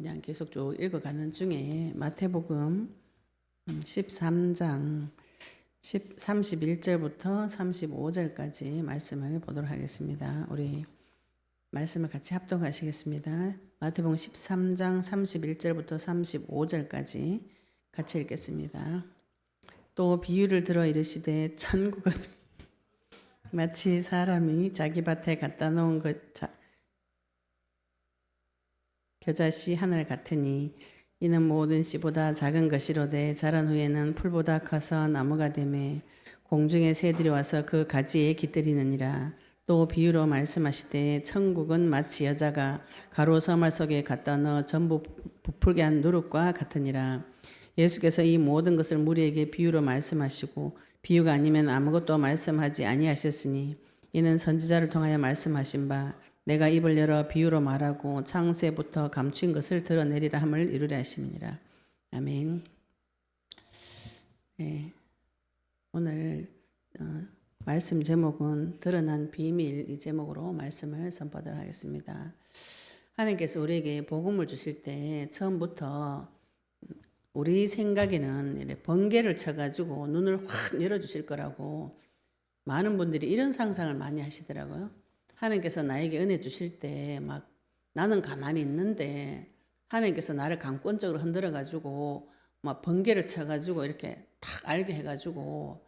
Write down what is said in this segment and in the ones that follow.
그냥 계속 쭉 읽어가는 중에 마태복음 13장 31절부터 35절까지 말씀을 보도록 하겠습니다. 우리 말씀을 같이 합독하시겠습니다. 마태복음 13장 31절부터 35절까지 같이 읽겠습니다. 또 비유를 들어 이르시되 천국은 마치 사람이 자기 밭에 갖다 놓은 겨자씨 하늘 같으니 이는 모든 씨보다 작은 것이로되 자란 후에는 풀보다 커서 나무가 되매 공중의 새들이 와서 그 가지에 깃들이느니라. 또 비유로 말씀하시되 천국은 마치 여자가 가루 서말 속에 갖다 넣어 전부 부풀게 한 누룩과 같으니라. 예수께서 이 모든 것을 무리에게 비유로 말씀하시고 비유가 아니면 아무것도 말씀하지 아니하셨으니 이는 선지자를 통하여 말씀하신 바 내가 입을 열어 비유로 말하고 창세부터 감추인 것을 드러내리라 함을 이루려 하심이니라. 아멘. 네, 오늘 말씀 제목은 드러난 비밀, 이 제목으로 말씀을 선포하도록 하겠습니다. 하나님께서 우리에게 복음을 주실 때 처음부터 우리 생각에는 번개를 쳐가지고 눈을 확 열어주실 거라고 많은 분들이 이런 상상을 많이 하시더라고요. 하나님께서 나에게 은혜 주실 때 막 나는 가만히 있는데 하나님께서 나를 강권적으로 흔들어가지고 막 번개를 쳐가지고 이렇게 탁 알게 해가지고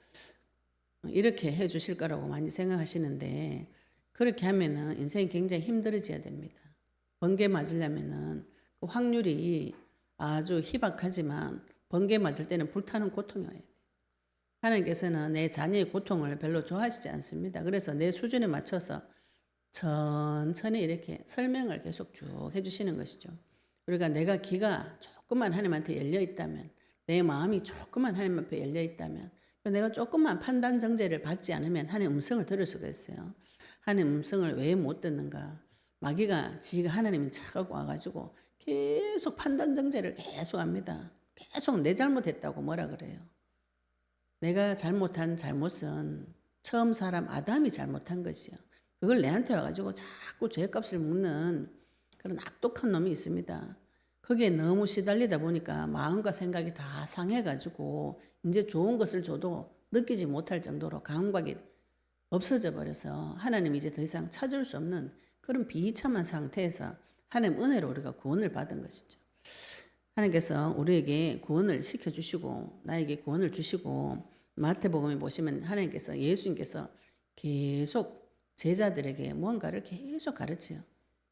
이렇게 해주실 거라고 많이 생각하시는데 그렇게 하면은 인생이 굉장히 힘들어져야 됩니다. 번개 맞으려면은 그 확률이 아주 희박하지만 번개 맞을 때는 불타는 고통이 와야 돼요. 하나님께서는 내 자녀의 고통을 별로 좋아하시지 않습니다. 그래서 내 수준에 맞춰서 천천히 이렇게 설명을 계속 쭉 해주시는 것이죠. 그러니까 내가 귀가 조금만 하나님한테 열려 있다면, 내 마음이 조금만 하나님 앞에 열려 있다면, 내가 조금만 판단 정죄를 받지 않으면 하나님 음성을 들을 수가 있어요. 하나님 음성을 왜 못 듣는가? 마귀가 지가 하나님인 척하고 와가지고 계속 판단 정죄를 계속 합니다. 계속 내 잘못했다고 뭐라 그래요. 내가 잘못한 잘못은 처음 사람 아담이 잘못한 것이요. 그걸 내한테 와가지고 자꾸 죄값을 묻는 그런 악독한 놈이 있습니다. 거기에 너무 시달리다 보니까 마음과 생각이 다 상해가지고 이제 좋은 것을 줘도 느끼지 못할 정도로 감각이 없어져 버려서 하나님 이제 더 이상 찾을 수 없는 그런 비참한 상태에서 하나님 은혜로 우리가 구원을 받은 것이죠. 하나님께서 우리에게 구원을 시켜주시고 나에게 구원을 주시고 마태복음에 보시면 하나님께서 예수님께서 계속 제자들에게 뭔가를 계속 가르쳐요.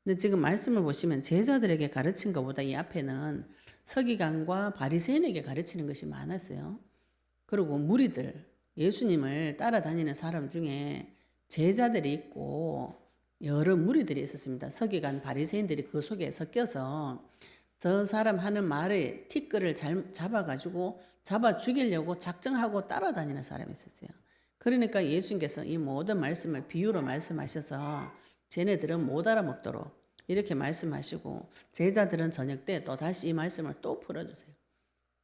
근데 지금 말씀을 보시면 제자들에게 가르친 것보다 이 앞에는 서기관과 바리새인에게 가르치는 것이 많았어요. 그리고 무리들, 예수님을 따라다니는 사람 중에 제자들이 있고 여러 무리들이 있었습니다. 서기관, 바리새인들이 그 속에 섞여서 저 사람 하는 말에 티끌을 잡아가지고 잡아 죽이려고 작정하고 따라다니는 사람이 있었어요. 그러니까 예수님께서 이 모든 말씀을 비유로 말씀하셔서 쟤네들은 못 알아먹도록 이렇게 말씀하시고 제자들은 저녁 때 또 다시 이 말씀을 또 풀어주세요.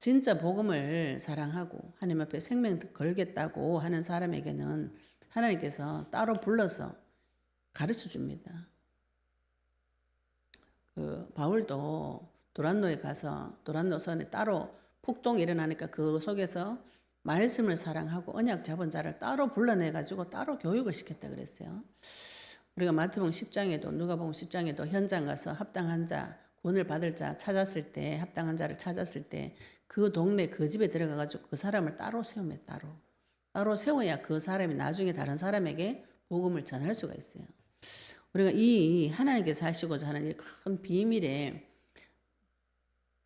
진짜 복음을 사랑하고 하나님 앞에 생명 걸겠다고 하는 사람에게는 하나님께서 따로 불러서 가르쳐 줍니다. 바울도 도란노에 가서 도란노 선에 따로 폭동이 일어나니까 그 속에서 말씀을 사랑하고 언약 잡은 자를 따로 불러내가지고 따로 교육을 시켰다 그랬어요. 우리가 마태복음 10장에도 누가복음 10장에도 현장 가서 합당한 자, 구원을 받을 자 찾았을 때 합당한 자를 찾았을 때 그 동네 그 집에 들어가가지고 그 사람을 따로 세웁니다. 따로 세워야 그 사람이 나중에 다른 사람에게 복음을 전할 수가 있어요. 우리가 이 하나님께서 하시고자 하는 이 큰 비밀에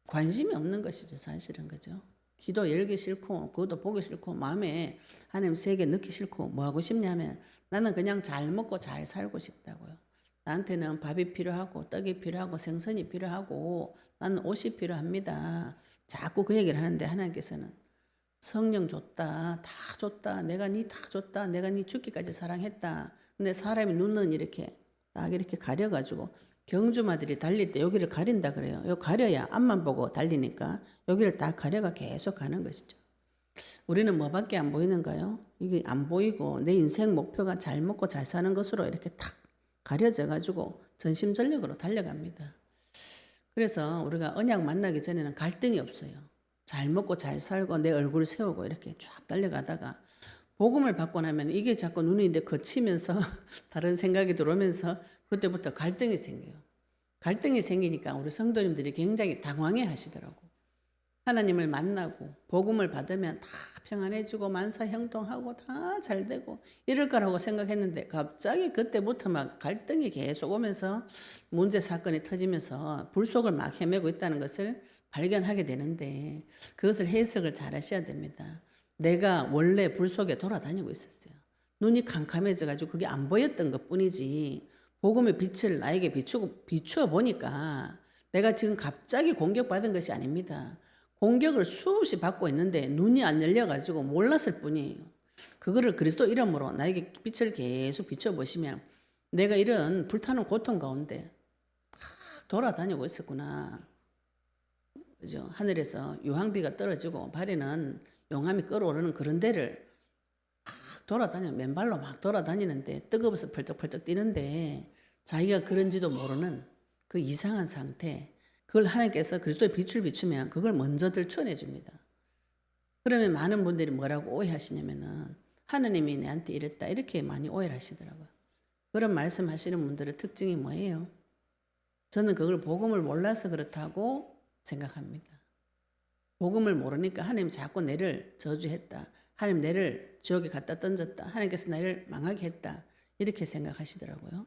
관심이 없는 것이죠. 사실은 그죠. 기도 열기 싫고 그것도 보기 싫고 마음에 하나님 세계 넣기 싫고 뭐 하고 싶냐면 나는 그냥 잘 먹고 잘 살고 싶다고요. 나한테는 밥이 필요하고 떡이 필요하고 생선이 필요하고 나는 옷이 필요합니다. 자꾸 그 얘기를 하는데 하나님께서는 성령 줬다, 다 줬다, 내가 니 다 줬다, 내가 니 죽기까지 사랑했다. 근데 사람이 눈은 이렇게 딱 이렇게 가려가지고 경주마들이 달릴 때 여기를 가린다 그래요. 여기 가려야 앞만 보고 달리니까 여기를 딱 가려가 계속 가는 것이죠. 우리는 뭐밖에 안 보이는가요? 이게 안 보이고 내 인생 목표가 잘 먹고 잘 사는 것으로 이렇게 탁 가려져 가지고 전심전력으로 달려갑니다. 그래서 우리가 언약 만나기 전에는 갈등이 없어요. 잘 먹고 잘 살고 내 얼굴 세우고 이렇게 쫙 달려가다가 복음을 받고 나면 이게 자꾸 눈이 이제 거치면서 다른 생각이 들어오면서 그때부터 갈등이 생겨요. 갈등이 생기니까 우리 성도님들이 굉장히 당황해 하시더라고. 하나님을 만나고 복음을 받으면 다 평안해지고 만사형통하고 다 잘 되고 이럴 거라고 생각했는데 갑자기 그때부터 막 갈등이 계속 오면서 문제 사건이 터지면서 불속을 막 헤매고 있다는 것을 발견하게 되는데 그것을 해석을 잘 하셔야 됩니다. 내가 원래 불속에 돌아다니고 있었어요. 눈이 캄캄해져 가지고 그게 안 보였던 것뿐이지 복음의 빛을 나에게 비추어 보니까 내가 지금 갑자기 공격받은 것이 아닙니다. 공격을 수없이 받고 있는데 눈이 안 열려가지고 몰랐을 뿐이에요. 그거를 그리스도 이름으로 나에게 빛을 계속 비춰보시면 내가 이런 불타는 고통 가운데 돌아다니고 있었구나. 그죠? 하늘에서 유황비가 떨어지고 발에는 용암이 끓어오르는 그런 데를 맨발로 막 돌아다니는데 뜨거워서 펄쩍펄쩍 뛰는데 자기가 그런지도 모르는 그 이상한 상태, 그걸 하나님께서 그리스도의 빛을 비추면 그걸 먼저들 추원해 줍니다. 그러면 많은 분들이 뭐라고 오해하시냐면은 하느님이 내한테 이랬다 이렇게 많이 오해를 하시더라고요. 그런 말씀하시는 분들의 특징이 뭐예요? 저는 그걸 복음을 몰라서 그렇다고 생각합니다. 복음을 모르니까 하나님 자꾸 내를 저주했다. 하나님 내를 지옥에 갖다 던졌다. 하나님께서 나를 망하게 했다. 이렇게 생각하시더라고요.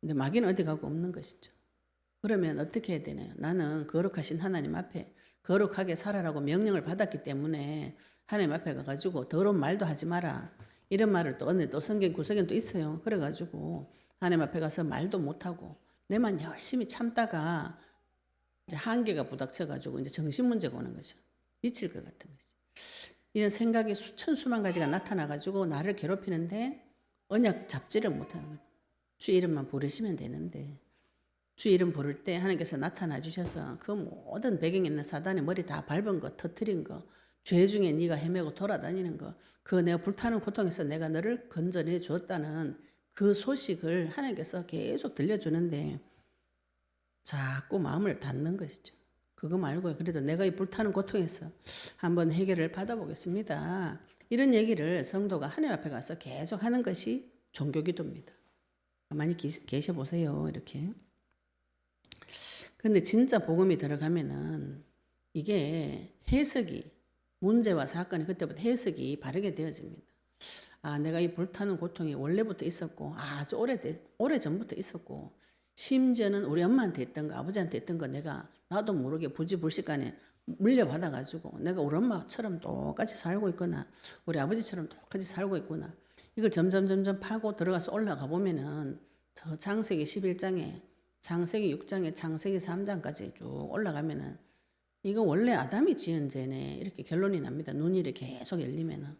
근데 마귀는 어디 가고 없는 것이죠. 그러면 어떻게 해야 되나요? 나는 거룩하신 하나님 앞에 거룩하게 살아라고 명령을 받았기 때문에 하나님 앞에 가가지고 더러운 말도 하지 마라. 이런 말을 또 어느 또 성경 구석에는 또 있어요. 그래가지고 하나님 앞에 가서 말도 못하고 내만 열심히 참다가 이제 한계가 부닥쳐가지고 이제 정신 문제가 오는 거죠. 미칠 것 같은 거죠. 이런 생각이 수천 수만 가지가 나타나가지고 나를 괴롭히는데 언약 잡지를 못하는 거죠. 주 이름만 부르시면 되는데 주 이름 부를 때 하나님께서 나타나 주셔서 그 모든 배경에 있는 사단의 머리 다 밟은 거, 터트린 거, 죄 중에 네가 헤매고 돌아다니는 거, 그 내가 불타는 고통에서 내가 너를 건져내 주었다는 그 소식을 하나님께서 계속 들려주는데 자꾸 마음을 닫는 것이죠. 그거 말고 그래도 내가 이 불타는 고통에서 한번 해결을 받아보겠습니다. 이런 얘기를 성도가 하나님 앞에 가서 계속 하는 것이 종교기도입니다. 가만히 계셔보세요. 이렇게. 근데 진짜 복음이 들어가면은 이게 해석이 문제와 사건이 그때부터 해석이 바르게 되어집니다. 아, 내가 이 불타는 고통이 원래부터 있었고 아주 오래전부터 있었고 심지어는 우리 엄마한테 있던 거 아버지한테 있던 거 내가 나도 모르게 부지불식간에 물려받아가지고 내가 우리 엄마처럼 똑같이 살고 있구나 우리 아버지처럼 똑같이 살고 있구나 이걸 점점 파고 들어가서 올라가 보면은 저 창세기 11장에 창세기 6장에 창세기 3장까지 쭉 올라가면은 이거 원래 아담이 지은 죄네 이렇게 결론이 납니다. 눈이 이렇게 계속 열리면은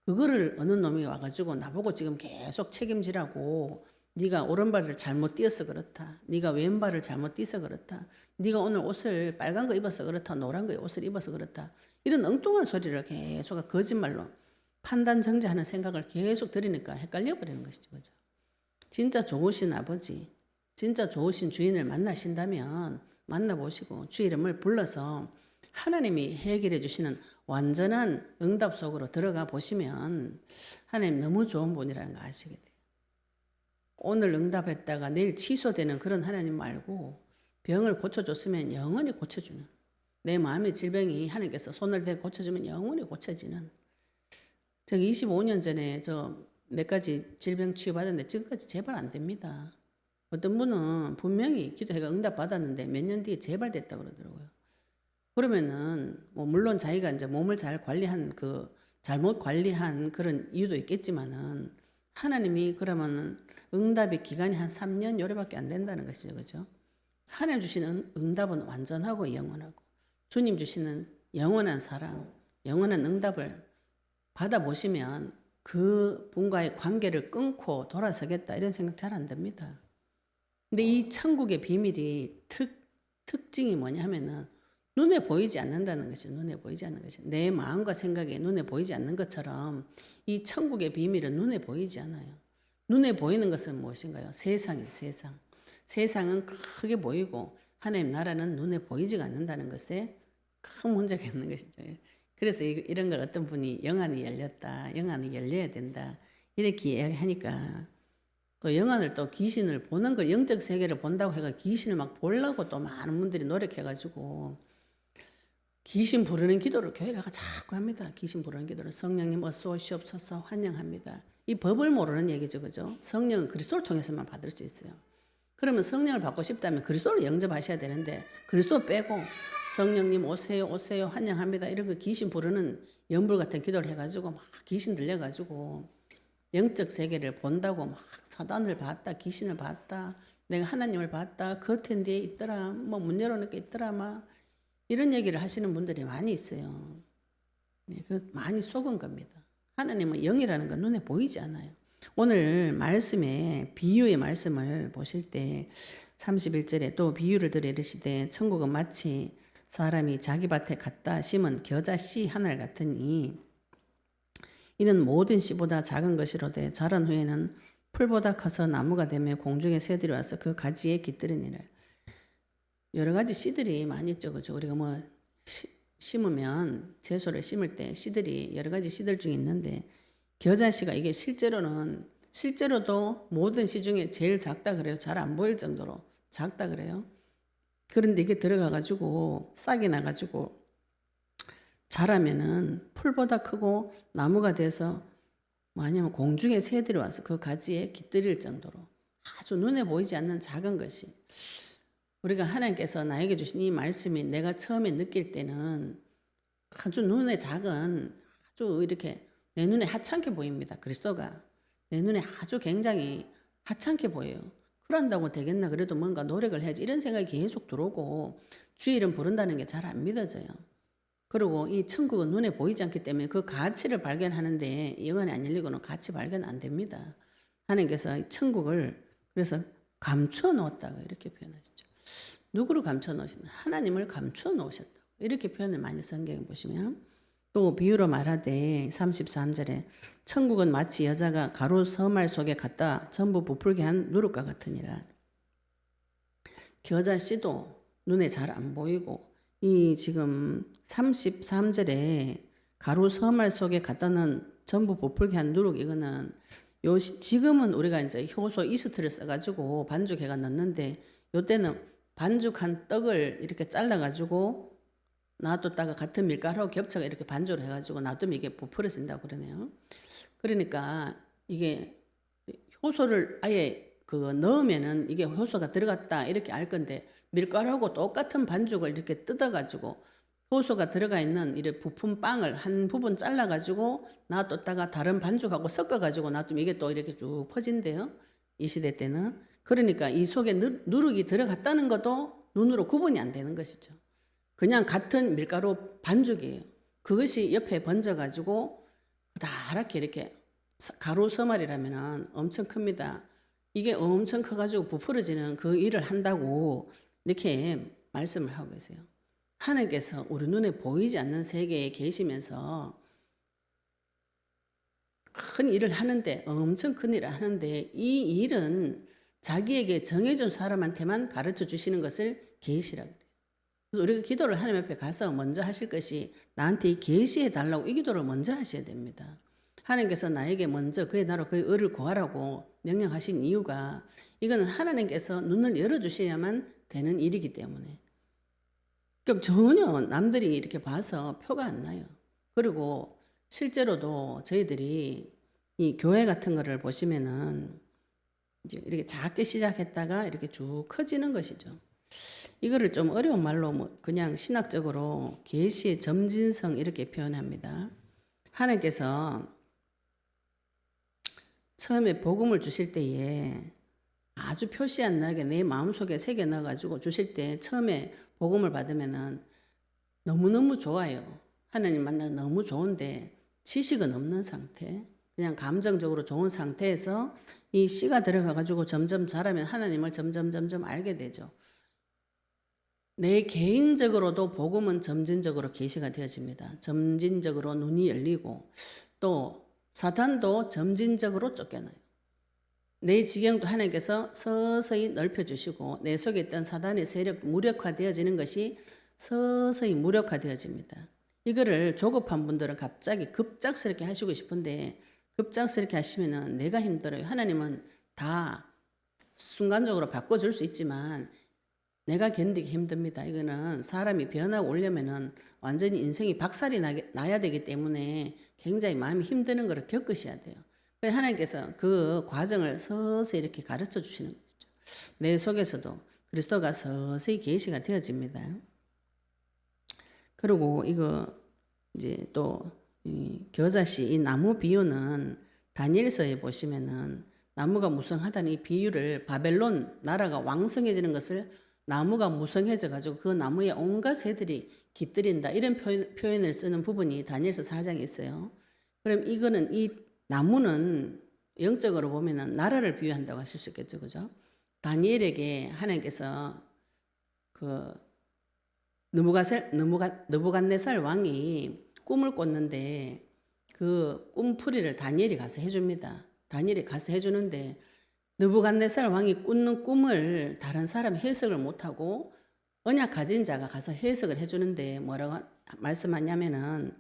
그거를 어느 놈이 와가지고 나보고 지금 계속 책임지라고 네가 오른발을 잘못 띄어서 그렇다. 네가 왼발을 잘못 띄어서 그렇다. 네가 오늘 옷을 빨간 거 입어서 그렇다. 노란 거 옷을 입어서 그렇다. 이런 엉뚱한 소리를 계속 거짓말로 판단 정죄하는 생각을 계속 들으니까 헷갈려 버리는 것이죠. 그죠? 진짜 좋으신 아버지 진짜 좋으신 주인을 만나신다면 만나보시고 주 이름을 불러서 하나님이 해결해 주시는 완전한 응답 속으로 들어가 보시면 하나님 너무 좋은 분이라는 거 아시게 돼요. 오늘 응답했다가 내일 취소되는 그런 하나님 말고 병을 고쳐줬으면 영원히 고쳐주는 내 마음의 질병이 하나님께서 손을 대고 고쳐주면 영원히 고쳐지는 저기 25년 전에 저 몇 가지 질병 치유받았는데 지금까지 재발 안 됩니다. 어떤 분은 분명히 기도해가 응답 받았는데 몇 년 뒤에 재발됐다고 그러더라고요. 그러면은 뭐 물론 자기가 이제 몸을 잘 관리한 그 잘못 관리한 그런 이유도 있겠지만은 하나님이 그러면은 응답의 기간이 한 3년 요래밖에 안 된다는 것이죠. 그죠? 하나님 주시는 응답은 완전하고 영원하고 주님 주시는 영원한 사랑, 영원한 응답을 받아보시면 그 분과의 관계를 끊고 돌아서겠다 이런 생각 잘 안 듭니다. 근데 이 천국의 비밀이 특징이 뭐냐 하면은 눈에 보이지 않는다는 것이죠. 눈에 보이지 않는 것이. 내 마음과 생각이 눈에 보이지 않는 것처럼 이 천국의 비밀은 눈에 보이지 않아요. 눈에 보이는 것은 무엇인가요? 세상이에요. 세상. 세상은 크게 보이고 하나님 나라는 눈에 보이지가 않는다는 것에 큰 문제가 있는 것이죠. 그래서 이런 걸 어떤 분이 영안이 열렸다, 영안이 열려야 된다 이렇게 이야기하니까 또 영안을 또 귀신을 보는 걸 영적 세계를 본다고 해가 귀신을 막 보려고 또 많은 분들이 노력해가지고 귀신 부르는 기도를 교회가 자꾸 합니다. 귀신 부르는 기도를 성령님 어서 오시옵소서 환영합니다. 이 법을 모르는 얘기죠, 그죠? 성령은 그리스도를 통해서만 받을 수 있어요. 그러면 성령을 받고 싶다면 그리스도를 영접하셔야 되는데 그리스도 빼고 성령님 오세요 오세요 환영합니다 이런 거 귀신 부르는 연불 같은 기도를 해가지고 막 귀신 들려가지고 영적 세계를 본다고 막 사단을 봤다 귀신을 봤다 내가 하나님을 봤다 커튼 뒤에 있더라 뭐 문 열어놓게 있더라 막 이런 얘기를 하시는 분들이 많이 있어요. 네, 그 많이 속은 겁니다. 하나님은 영이라는 건 눈에 보이지 않아요. 오늘 말씀에 비유의 말씀을 보실 때 31절에 또 비유를 들어 이르시되 천국은 마치 사람이 자기 밭에 갖다 심은 겨자 씨 하늘 같으니 이는 모든 씨보다 작은 것이로되 자란 후에는 풀보다 커서 나무가 되며 공중의 새들이 와서 그 가지에 깃들으니라. 여러 가지 씨들이 많이 있죠. 그죠? 우리가 뭐 심으면 채소를 심을 때 씨들이 여러 가지 씨들 중에 있는데 겨자씨가 이게 실제로도 모든 씨 중에 제일 작다 그래요. 잘 안 보일 정도로 작다 그래요. 그런데 이게 들어가가지고 싹이 나가지고 자라면은 풀보다 크고 나무가 돼서 뭐냐면 공중에 새들이 와서 그 가지에 깃들일 정도로 아주 눈에 보이지 않는 작은 것이 우리가 하나님께서 나에게 주신 이 말씀이 내가 처음에 느낄 때는 아주 눈에 작은 아주 이렇게 내 눈에 하찮게 보입니다. 그리스도가 내 눈에 아주 굉장히 하찮게 보여요. 그런다고 되겠나 그래도 뭔가 노력을 해야지 이런 생각이 계속 들어오고 주의 이름 부른다는 게 잘 안 믿어져요. 그리고 이 천국은 눈에 보이지 않기 때문에 그 가치를 발견하는데 영혼이 안 열리고는 가치 발견 안 됩니다. 하나님께서 천국을 그래서 감추어 놓았다고 이렇게 표현하시죠. 누구를 감춰 놓으시나? 하나님을 감추어 놓으셨다고 이렇게 표현을 많이 성경에 보시면 또 비유로 말하되 33절에 천국은 마치 여자가 가루 서말 속에 갖다 전부 부풀게 한 누룩과 같으니라. 겨자 씨도 눈에 잘 안 보이고 이 지금 33절에 가루 서말 속에 갖다 넣은 전부 부풀게 한 누룩 이거는 지금은 우리가 이제 효소 이스트를 써가지고 반죽해가 넣는데 요때는 반죽한 떡을 이렇게 잘라가지고 놔뒀다가 같은 밀가루하고 겹쳐가 이렇게 반죽을 해가지고 놔두면 이게 부풀어진다고 그러네요. 그러니까 이게 효소를 아예 넣으면은 이게 효소가 들어갔다 이렇게 알 건데 밀가루하고 똑같은 반죽을 이렇게 뜯어가지고 효소가 들어가 있는 이렇게 부푼 빵을 한 부분 잘라가지고 놔뒀다가 다른 반죽하고 섞어가지고 놔두면 이게 또 이렇게 쭉 퍼진대요. 이 시대 때는. 그러니까 이 속에 누룩이 들어갔다는 것도 눈으로 구분이 안 되는 것이죠. 그냥 같은 밀가루 반죽이에요. 그것이 옆에 번져가지고 다랗게 이렇게 가루 서말이라면 엄청 큽니다. 이게 엄청 커가지고 부풀어지는 그 일을 한다고 이렇게 말씀을 하고 계세요. 하나님께서 우리 눈에 보이지 않는 세계에 계시면서 큰 일을 하는데 엄청 큰 일을 하는데 이 일은 자기에게 정해준 사람한테만 가르쳐 주시는 것을 계시라고 그래요. 그래서 우리가 기도를 하나님 앞에 가서 먼저 하실 것이 나한테 계시해 달라고 이 기도를 먼저 하셔야 됩니다. 하나님께서 나에게 먼저 그의 나라 그의 의를 구하라고 명령하신 이유가 이거는 하나님께서 눈을 열어주셔야만 되는 일이기 때문에 그럼 전혀 남들이 이렇게 봐서 표가 안 나요. 그리고 실제로도 저희들이 이 교회 같은 거를 보시면은 이제 이렇게 작게 시작했다가 이렇게 쭉 커지는 것이죠. 이거를 좀 어려운 말로 뭐 그냥 신학적으로 계시의 점진성 이렇게 표현합니다. 하나님께서 처음에 복음을 주실 때에 아주 표시 안 나게 내 마음속에 새겨 넣어가지고 주실 때 처음에 복음을 받으면은 너무너무 좋아요. 하나님 만나 너무 좋은데 지식은 없는 상태, 그냥 감정적으로 좋은 상태에서 이 씨가 들어가가지고 점점 자라면 하나님을 점점 알게 되죠. 내 개인적으로도 복음은 점진적으로 계시가 되어집니다. 점진적으로 눈이 열리고 또 사탄도 점진적으로 쫓겨나요. 내 지경도 하나님께서 서서히 넓혀주시고 내 속에 있던 사단의 세력 무력화되어지는 것이 서서히 무력화되어집니다. 이거를 조급한 분들은 갑자기 급작스럽게 하시고 싶은데 급작스럽게 하시면은 내가 힘들어요. 하나님은 다 순간적으로 바꿔줄 수 있지만 내가 견디기 힘듭니다. 이거는 사람이 변하고 오려면은 완전히 인생이 박살이 나야 되기 때문에 굉장히 마음이 힘드는 걸 겪으셔야 돼요. 그래서 하나님께서 그 과정을 서서히 이렇게 가르쳐 주시는 거죠. 내 속에서도 그리스도가 서서히 계시가 되어집니다. 그리고 이거 이제 또 겨자씨 이 나무 비유는 다니엘서에 보시면은 나무가 무성하다는 이 비유를 바벨론 나라가 왕성해지는 것을 나무가 무성해져 가지고 그 나무에 온갖 새들이 깃들인다 이런 표현을 쓰는 부분이 다니엘서 4장에 있어요. 그럼 이거는 이 나무는 영적으로 보면은 나라를 비유한다고 하실 수 있겠죠, 그죠? 다니엘에게 하나님께서 그 느부갓네살 왕이 꿈을 꿨는데 그 꿈풀이를 다니엘이 가서 해줍니다. 다니엘이 가서 해주는데 느부갓네살 왕이 꾸는 꿈을 다른 사람이 해석을 못하고 언약 가진 자가 가서 해석을 해주는데 뭐라고 말씀하냐면은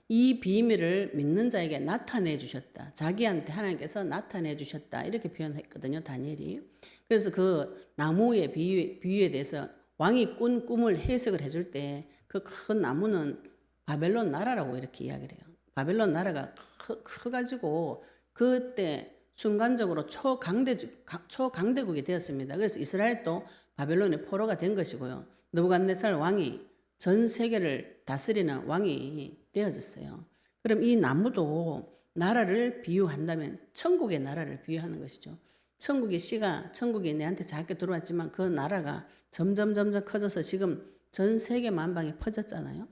이 비밀을 믿는 자에게 나타내 주셨다. 자기한테 하나님께서 나타내 주셨다. 이렇게 표현했거든요, 다니엘이. 그래서 그 나무의 비유에 대해서 왕이 꾼 꿈을 해석을 해줄 때 그 큰 나무는 바벨론 나라라고 이렇게 이야기를 해요. 바벨론 나라가 커가지고 그때 순간적으로 초강대국이 되었습니다. 그래서 이스라엘도 바벨론의 포로가 된 것이고요. 느부갓네살 왕이 전 세계를 다스리는 왕이 되어졌어요. 그럼 이 나무도 나라를 비유한다면 천국의 나라를 비유하는 것이죠. 천국이 내한테 작게 들어왔지만 그 나라가 점점 커져서 지금 전 세계 만방에 퍼졌잖아요.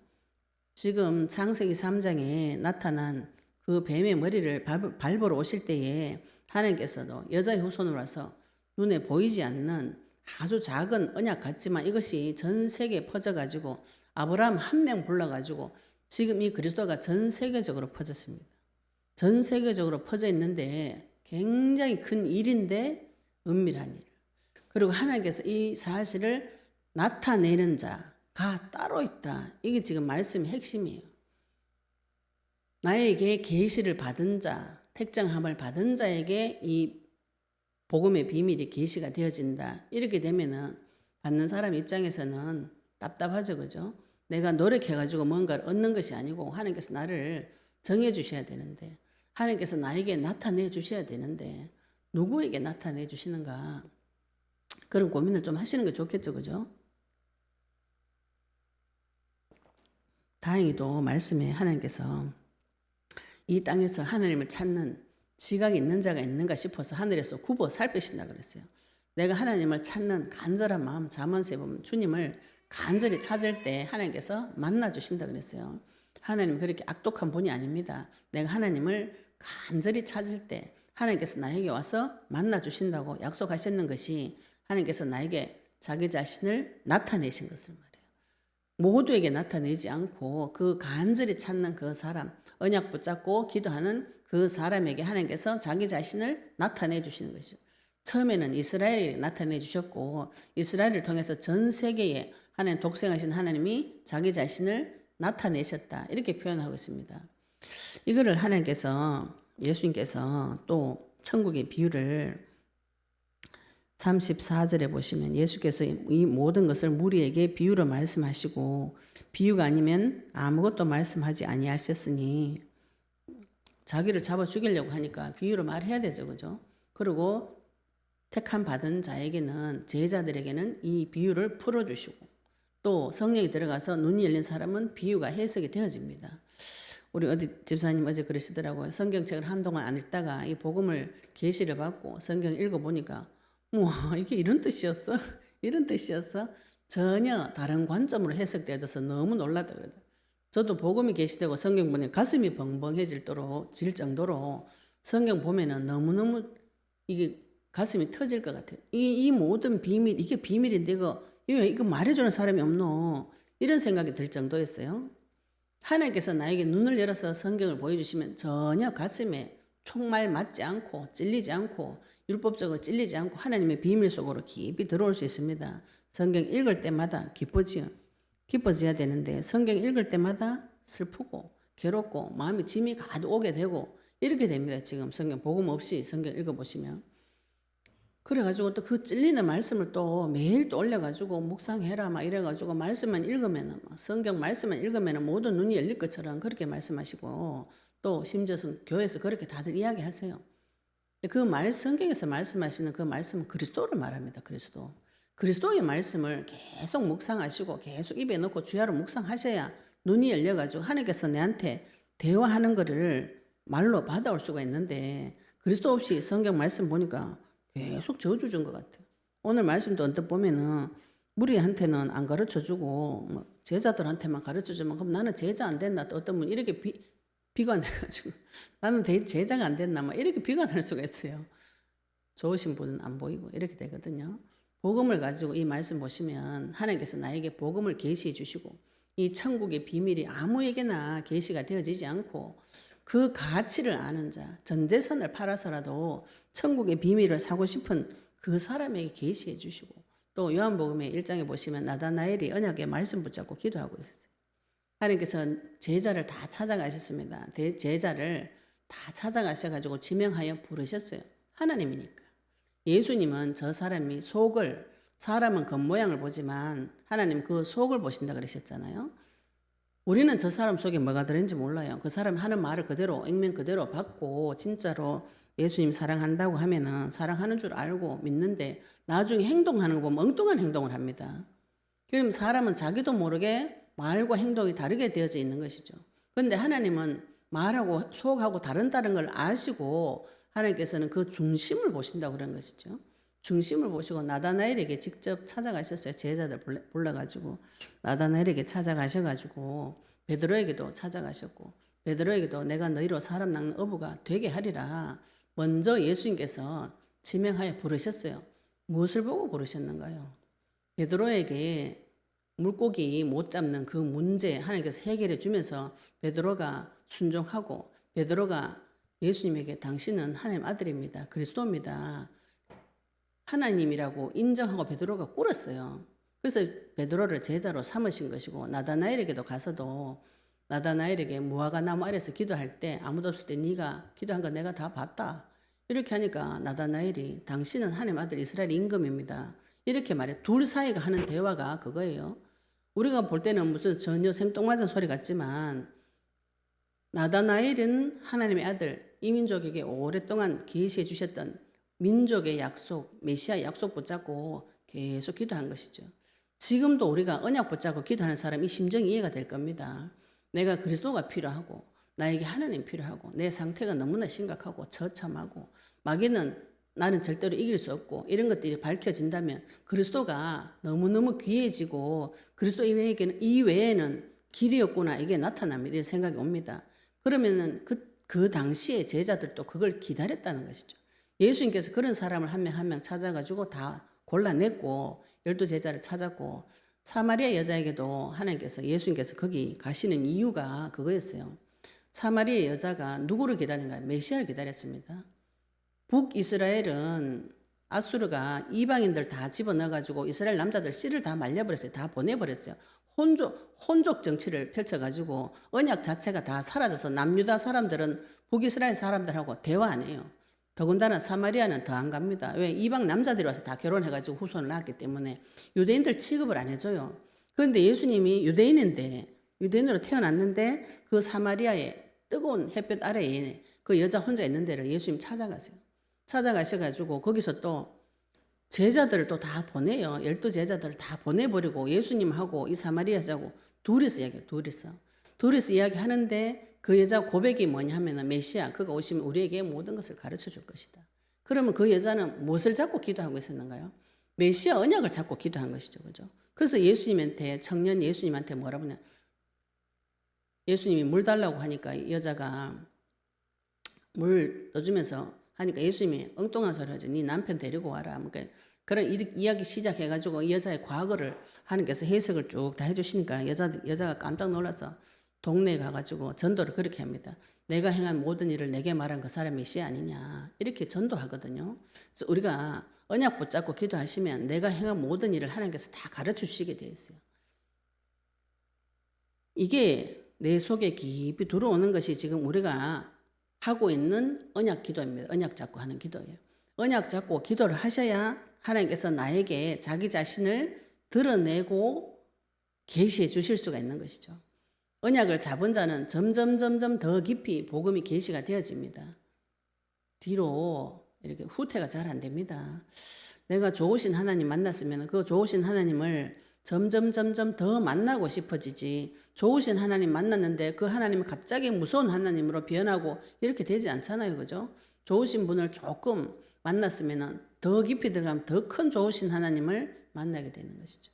지금 창세기 3장에 나타난 그 뱀의 머리를 밟으러 오실 때에 하나님께서도 여자의 후손으로 와서 눈에 보이지 않는 아주 작은 언약 같지만 이것이 전 세계에 퍼져가지고 아브라함 한 명 불러가지고 지금 이 그리스도가 전 세계적으로 퍼졌습니다. 전 세계적으로 퍼져 있는데 굉장히 큰 일인데 은밀한 일. 그리고 하나님께서 이 사실을 나타내는 자가 따로 있다. 이게 지금 말씀의 핵심이에요. 나에게 계시를 받은 자, 택정함을 받은 자에게 이 복음의 비밀이 계시가 되어진다. 이렇게 되면은 받는 사람 입장에서는 답답하죠, 그죠? 내가 노력해가지고 뭔가를 얻는 것이 아니고 하나님께서 나를 정해 주셔야 되는데 하나님께서 나에게 나타내 주셔야 되는데 누구에게 나타내 주시는가? 그런 고민을 좀 하시는 게 좋겠죠, 그죠? 다행히도 말씀에 하나님께서 이 땅에서 하나님을 찾는 지각이 있는 자가 있는가 싶어서 하늘에서 굽어 살피신다 그랬어요. 내가 하나님을 찾는 간절한 마음, 잠언서에 보면 주님을 간절히 찾을 때 하나님께서 만나 주신다 그랬어요. 하나님 그렇게 악독한 분이 아닙니다. 내가 하나님을 간절히 찾을 때 하나님께서 나에게 와서 만나 주신다고 약속하셨는 것이 하나님께서 나에게 자기 자신을 나타내신 것을 말해요. 모두에게 나타내지 않고 그 간절히 찾는 그 사람, 언약 붙잡고 기도하는 그 사람에게 하나님께서 자기 자신을 나타내 주시는 것이죠. 처음에는 이스라엘에 나타내 주셨고 이스라엘을 통해서 전 세계에 하나님 독생하신 하나님이 자기 자신을 나타내셨다. 이렇게 표현하고 있습니다. 이거를 하나님께서 예수님께서 또 천국의 비유를 34절에 보시면 예수께서 이 모든 것을 무리에게 비유로 말씀하시고 비유가 아니면 아무것도 말씀하지 아니하셨으니 자기를 잡아 죽이려고 하니까 비유로 말해야 되죠, 그죠? 그리고 택함 받은 자에게는 제자들에게는 이 비유를 풀어주시고 또 성령이 들어가서 눈이 열린 사람은 비유가 해석이 되어집니다. 우리 어디 집사님 어제 그러시더라고요. 성경책을 한동안 안 읽다가 이 복음을 계시를 받고 성경을 읽어보니까 뭐 이게 이런 뜻이었어? 이런 뜻이었어? 전혀 다른 관점으로 해석되어져서 너무 놀랐다 그러더라고요. 저도 복음이 계시되고 성경 보니 가슴이 벙벙해질 정도로 성경 보면은 너무너무 이게 가슴이 터질 것 같아요. 이 모든 비밀, 이게 비밀인데 이거 말해주는 사람이 없노? 이런 생각이 들 정도였어요. 하나님께서 나에게 눈을 열어서 성경을 보여주시면 전혀 가슴에 총말 맞지 않고 찔리지 않고 율법적으로 찔리지 않고 하나님의 비밀 속으로 깊이 들어올 수 있습니다. 성경 읽을 때마다 기뻐져야 되는데 성경 읽을 때마다 슬프고 괴롭고 마음이 짐이 가득 오게 되고 이렇게 됩니다. 지금 성경 복음 없이 성경 읽어보시면. 그래가지고 또 그 찔리는 말씀을 또 매일 또 올려가지고 묵상해라 막 이래가지고 말씀만 읽으면은 성경 말씀만 읽으면은 모든 눈이 열릴 것처럼 그렇게 말씀하시고 또 심지어는 교회에서 그렇게 다들 이야기하세요. 그 성경에서 말씀하시는 그 말씀은 그리스도를 말합니다. 그리스도의 말씀을 계속 묵상하시고 계속 입에 넣고 주야로 묵상하셔야 눈이 열려가지고 하나님께서 내한테 대화하는 거를 말로 받아올 수가 있는데 그리스도 없이 성경 말씀 보니까 계속 저주 준 것 같아요. 오늘 말씀도 언뜻 보면은 무리한테는 안 가르쳐주고 제자들한테만 가르쳐주면 그럼 나는 제자 안 됐나? 또 어떤 분 이렇게 비관해가지고 나는 제자가 안 됐나? 막 이렇게 비관할 수가 있어요. 좋으신 분은 안 보이고 이렇게 되거든요. 복음을 가지고 이 말씀 보시면 하나님께서 나에게 복음을 계시해 주시고 이 천국의 비밀이 아무에게나 계시가 되어지지 않고 그 가치를 아는 자, 전 재산을 팔아서라도 천국의 비밀을 사고 싶은 그 사람에게 계시해 주시고 또 요한복음의 1장에 보시면 나다나엘이 언약의 말씀 붙잡고 기도하고 있었어요. 하나님께서 제자를 다 찾아가셨습니다. 제자를 다 찾아가셔가지고 지명하여 부르셨어요. 하나님이니까. 예수님은 저 사람이 사람은 겉모양을 보지만 하나님 그 속을 보신다 그러셨잖아요. 우리는 저 사람 속에 뭐가 들었는지 몰라요. 그 사람이 하는 말을 그대로 액면 그대로 받고 진짜로 예수님 사랑한다고 하면은 사랑하는 줄 알고 믿는데 나중에 행동하는 거 보면 엉뚱한 행동을 합니다. 그럼 사람은 자기도 모르게 말과 행동이 다르게 되어져 있는 것이죠. 그런데 하나님은 말하고 속하고 다른 걸 아시고 하나님께서는 그 중심을 보신다고 그런 것이죠. 중심을 보시고 나다나엘에게 직접 찾아가셨어요. 제자들 불러가지고 나다나엘에게 찾아가셔가지고 베드로에게도 찾아가셨고 베드로에게도 내가 너희로 사람 낚는 어부가 되게 하리라 먼저 예수님께서 지명하여 부르셨어요. 무엇을 보고 부르셨는가요? 베드로에게 물고기 못 잡는 그 문제 하나님께서 해결해 주면서 베드로가 순종하고 베드로가 예수님에게 당신은 하나님 아들입니다. 그리스도입니다. 하나님이라고 인정하고 베드로가 꿇었어요. 그래서 베드로를 제자로 삼으신 것이고 나다나엘에게도 가서도 나다나엘에게 무화과 나무 아래서 기도할 때 아무도 없을 때 네가 기도한 거 내가 다 봤다. 이렇게 하니까 나다나엘이 당신은 하나님 아들 이스라엘 임금입니다. 이렇게 말해. 둘 사이가 하는 대화가 그거예요. 우리가 볼 때는 무슨 전혀 생뚱맞은 소리 같지만 나다나엘은 하나님의 아들 이민족에게 오랫동안 계시해 주셨던 민족의 약속, 메시아 약속 붙잡고 계속 기도한 것이죠. 지금도 우리가 언약 붙잡고 기도하는 사람 이 심정이 이해가 될 겁니다. 내가 그리스도가 필요하고 나에게 하나님 필요하고 내 상태가 너무나 심각하고 처참하고 마귀는 나는 절대로 이길 수 없고 이런 것들이 밝혀진다면 그리스도가 너무너무 귀해지고 그리스도 이외에는 길이 없구나 이게 나타납니다. 이런 생각이 옵니다. 그러면은 그 당시에 제자들도 그걸 기다렸다는 것이죠. 예수님께서 그런 사람을 한 명 한 명 찾아가지고 다 골라냈고 12제자를 찾았고 사마리아 여자에게도 하나님께서 예수님께서 거기 가시는 이유가 그거였어요. 사마리아 여자가 누구를 기다린가? 메시아를 기다렸습니다. 북이스라엘은 아수르가 이방인들 다 집어넣어가지고 이스라엘 남자들 씨를 다 말려버렸어요. 다 보내버렸어요. 혼족 정치를 펼쳐가지고 언약 자체가 다 사라져서 남유다 사람들은 북이스라엘 사람들하고 대화 안 해요. 더군다나 사마리아는 더 안 갑니다. 왜? 이방 남자들이 와서 다 결혼해가지고 후손을 낳았기 때문에 유대인들 취급을 안 해줘요. 그런데 예수님이 유대인으로 태어났는데 그 사마리아의 뜨거운 햇볕 아래에 그 여자 혼자 있는 데를 예수님 찾아가세요. 찾아가셔가지고 거기서 또 제자들을 또 다 보내요. 12제자들을 다 보내버리고 예수님하고 이 사마리아 여자하고 둘이서 이야기해요. 둘이서 이야기하는데 그 여자 고백이 뭐냐 하면 메시아 그가 오시면 우리에게 모든 것을 가르쳐 줄 것이다. 그러면 그 여자는 무엇을 잡고 기도하고 있었는가요? 메시아 언약을 잡고 기도한 것이죠. 그죠? 그래서 청년 예수님한테 뭐라고 하냐. 예수님이 물 달라고 하니까 이 여자가 물 떠주면서 하니까 예수님이 엉뚱한 소리 하죠. 네 남편 데리고 와라. 그러니까 그런 이야기 시작해가지고 이 여자의 과거를 하나님께서 해석을 쭉 다 해주시니까 여자가 깜짝 놀라서 동네에 가가지고 전도를 그렇게 합니다. 내가 행한 모든 일을 내게 말한 그 사람이 메시아 아니냐 이렇게 전도하거든요. 그래서 우리가 언약 붙잡고 기도하시면 내가 행한 모든 일을 하나님께서 다 가르쳐 주시게 되어 있어요. 이게 내 속에 깊이 들어오는 것이 지금 우리가 하고 있는 언약 기도입니다. 언약 잡고 하는 기도예요. 언약 잡고 기도를 하셔야 하나님께서 나에게 자기 자신을 드러내고 계시해 주실 수가 있는 것이죠. 언약을 잡은 자는 점점 더 깊이 복음이 계시가 되어집니다. 뒤로 이렇게 후퇴가 잘 안 됩니다. 내가 좋으신 하나님 만났으면 그 좋으신 하나님을 점점 더 만나고 싶어지지, 좋으신 하나님 만났는데 그 하나님이 갑자기 무서운 하나님으로 변하고 이렇게 되지 않잖아요. 그죠? 좋으신 분을 조금 만났으면 더 깊이 들어가면 더 큰 좋으신 하나님을 만나게 되는 것이죠.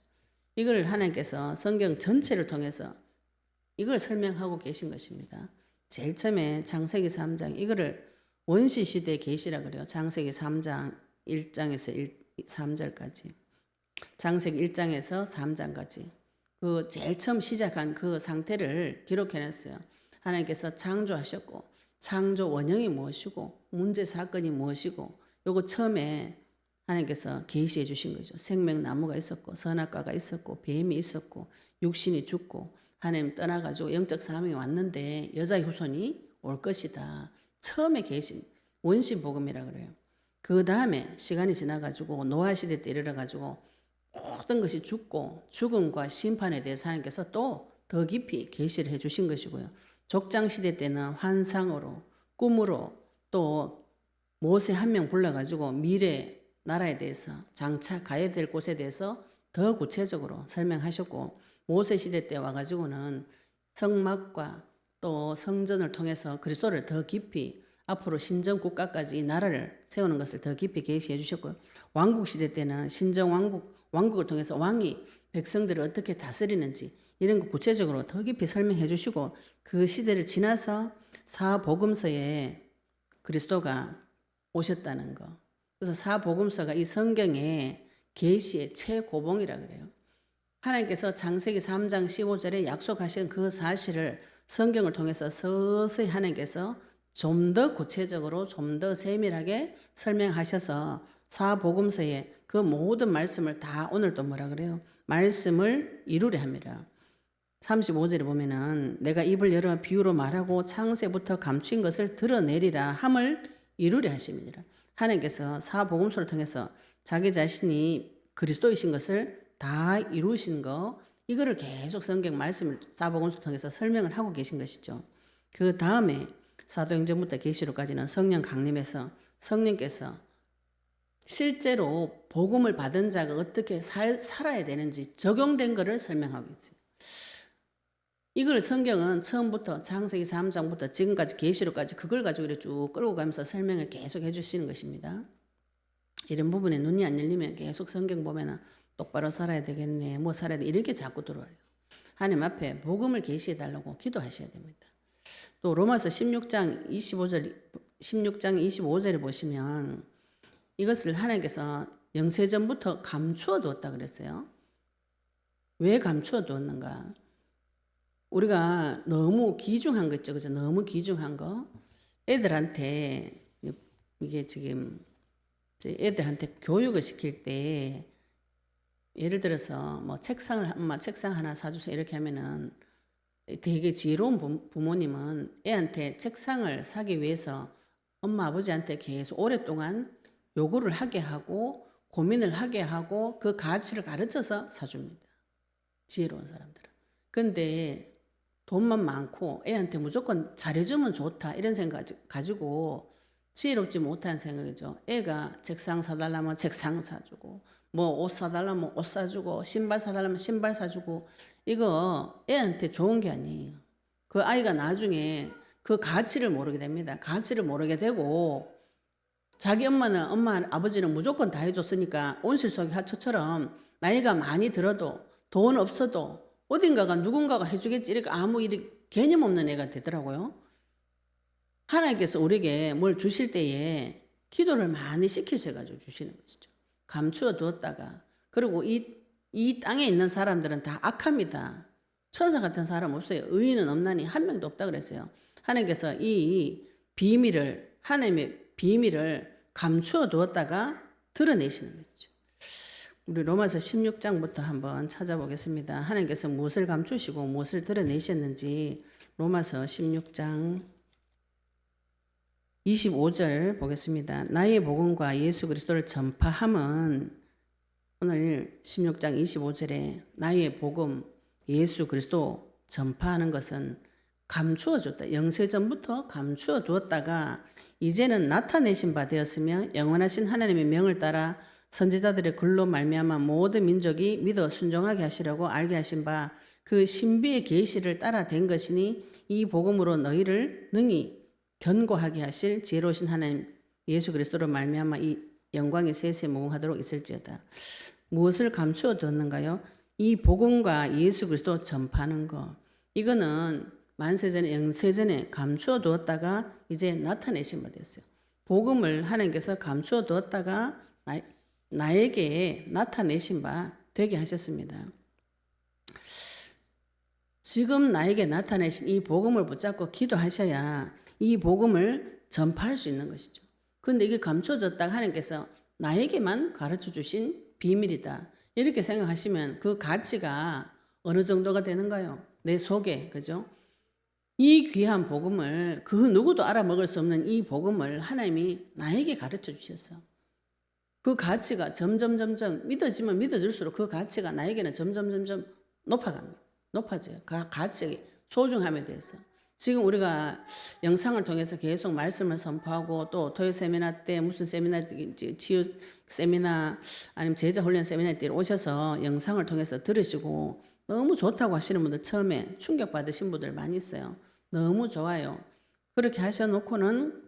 이걸 하나님께서 성경 전체를 통해서 이걸 설명하고 계신 것입니다. 제일 처음에 창세기 3장 이거를 원시시대 계시라 그래요. 창세기 3장 1장에서 3절까지, 창세기 1장에서 3장까지 그 제일 처음 시작한 그 상태를 기록해놨어요. 하나님께서 창조하셨고 창조 원형이 무엇이고 문제 사건이 무엇이고 요거 처음에 하나님께서 계시해 주신 거죠. 생명나무가 있었고 선악과가 있었고 뱀이 있었고 육신이 죽고 하나님 떠나가지고 영적 사명이 왔는데 여자의 후손이 올 것이다. 처음에 계신 원시복음이라 그래요. 그 다음에 시간이 지나가지고 노아 시대 때 이르러가지고 모든 것이 죽고 죽음과 심판에 대해서 하나님께서 또 더 깊이 계시를 해주신 것이고요. 족장 시대 때는 환상으로 꿈으로 또 모세 한 명 불러가지고 미래 나라에 대해서 장차 가야 될 곳에 대해서 더 구체적으로 설명하셨고, 모세 시대 때 와가지고는 성막과 또 성전을 통해서 그리스도를 더 깊이 앞으로 신정 국가까지 이 나라를 세우는 것을 더 깊이 계시해 주셨고요. 왕국 시대 때는 신정 왕국을 통해서 왕이 백성들을 어떻게 다스리는지 이런 거 구체적으로 더 깊이 설명해 주시고, 그 시대를 지나서 사복음서에 그리스도가 오셨다는 거. 그래서 사복음서가 이 성경의 계시의 최고봉이라 그래요. 하나님께서 창세기 3장 15절에 약속하신 그 사실을 성경을 통해서 서서히 하나님께서 좀 더 구체적으로 좀 더 세밀하게 설명하셔서 사복음서에 그 모든 말씀을 다 오늘 또 뭐라 그래요? 말씀을 이루려 합니다. 35절에 보면은 내가 입을 열어 비유로 말하고 창세부터 감추인 것을 드러내리라 함을 이루려 하십니다. 하나님께서 사복음서를 통해서 자기 자신이 그리스도이신 것을 다 이루신 거, 이거를 계속 성경 말씀을 사복음서를 통해서 설명을 하고 계신 것이죠. 그 다음에 사도행전부터 계시록까지는 성령 강림해서 성령께서 실제로 복음을 받은 자가 어떻게 살아야 되는지 적용된 것을 설명하고 있어요. 이걸 성경은 처음부터 창세기 3장부터 지금까지 계시록까지 그걸 가지고 이렇게 쭉 끌고 가면서 설명을 계속 해주시는 것입니다. 이런 부분에 눈이 안 열리면 계속 성경 보면은 똑바로 살아야 되겠네, 뭐 살아야 돼, 이렇게 자꾸 들어와요. 하나님 앞에 복음을 계시해 달라고 기도하셔야 됩니다. 또 로마서 16장 25절에 보시면 이것을 하나님께서 영세전부터 감추어 두었다 그랬어요. 왜 감추어 두었는가? 우리가 너무 귀중한 거 있죠. 그죠? 너무 귀중한 거. 애들한테, 이게 지금 애들한테 교육을 시킬 때 예를 들어서 뭐 엄마 책상 하나 사주세요 이렇게 하면은 되게 지혜로운 부모님은 애한테 책상을 사기 위해서 엄마 아버지한테 계속 오랫동안 요구를 하게 하고 고민을 하게 하고 그 가치를 가르쳐서 사줍니다. 지혜로운 사람들은. 근데 돈만 많고 애한테 무조건 잘해주면 좋다 이런 생각 가지고 지혜롭지 못한 생각이죠. 애가 책상 사달라면 책상 사주고 뭐 옷 사달라면 옷 사주고 신발 사달라면 신발 사주고, 이거 애한테 좋은 게 아니에요. 그 아이가 나중에 그 가치를 모르게 됩니다. 가치를 모르게 되고 자기 엄마 아버지는 무조건 다 해줬으니까 온실속의 하초처럼 나이가 많이 들어도 돈 없어도 어딘가가 누군가가 해주겠지 이렇게 아무 일이 개념 없는 애가 되더라고요. 하나님께서 우리에게 뭘 주실 때에 기도를 많이 시키셔가지고 주시는 것이죠. 감추어 두었다가, 그리고 이 땅에 있는 사람들은 다 악합니다. 천사 같은 사람 없어요. 의인은 없나니 한 명도 없다 그랬어요. 하나님께서 이 비밀을, 하나님의 비밀을 감추어 두었다가 드러내시는 거죠. 우리 로마서 16장부터 한번 찾아보겠습니다. 하나님께서 무엇을 감추시고 무엇을 드러내셨는지 로마서 16장 25절 보겠습니다. 나의 복음과 예수 그리스도를 전파함은, 오늘 16장 25절에 나의 복음 예수 그리스도 전파하는 것은 감추어 줬다. 영세전부터 감추어 두었다가 이제는 나타내신 바 되었으며 영원하신 하나님의 명을 따라 선지자들의 글로 말미암아 모든 민족이 믿어 순종하게 하시려고 알게 하신 바 그 신비의 계시를 따라 된 것이니 이 복음으로 너희를 능히 견고하게 하실 지혜로우신 하나님 예수 그리스도로 말미암아 이 영광이 세세무궁하도록 있을지어다. 무엇을 감추어 두었는가요? 이 복음과 예수 그리스도 전파하는 거. 이거는 만세전에 영세전에 감추어 두었다가 이제 나타내신 바 됐어요. 복음을 하나님께서 감추어 두었다가 나에게 나타내신 바 되게 하셨습니다. 지금 나에게 나타내신 이 복음을 붙잡고 기도하셔야 이 복음을 전파할 수 있는 것이죠. 그런데 이게 감춰졌다가 하나님께서 나에게만 가르쳐 주신 비밀이다, 이렇게 생각하시면 그 가치가 어느 정도가 되는가요? 내 속에, 그죠? 이 귀한 복음을, 그 누구도 알아먹을 수 없는 이 복음을 하나님이 나에게 가르쳐 주셨어. 그 가치가 점점 믿어지면 믿어질수록 그 가치가 나에게는 점점 높아갑니다. 높아져요. 그 가치, 소중함에 대해서. 지금 우리가 영상을 통해서 계속 말씀을 선포하고 또 토요 세미나 때 무슨 세미나, 치유 세미나 아니면 제자 훈련 세미나 때 오셔서 영상을 통해서 들으시고 너무 좋다고 하시는 분들, 처음에 충격 받으신 분들 많이 있어요. 너무 좋아요. 그렇게 하셔놓고는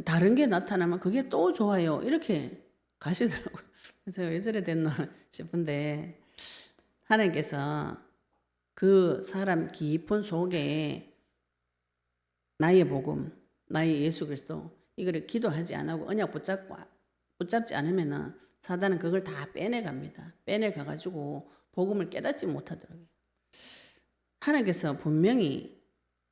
다른 게 나타나면 그게 또 좋아요, 이렇게 가시더라고요. 그래서 왜 저래 됐나 싶은데, 하나님께서 그 사람 깊은 속에 나의 복음, 나의 예수 그리스도, 이거를 기도하지 않고 언약 붙잡지 않으면 사단은 그걸 다 빼내갑니다. 빼내가가지고 복음을 깨닫지 못하더라고요. 하나님께서 분명히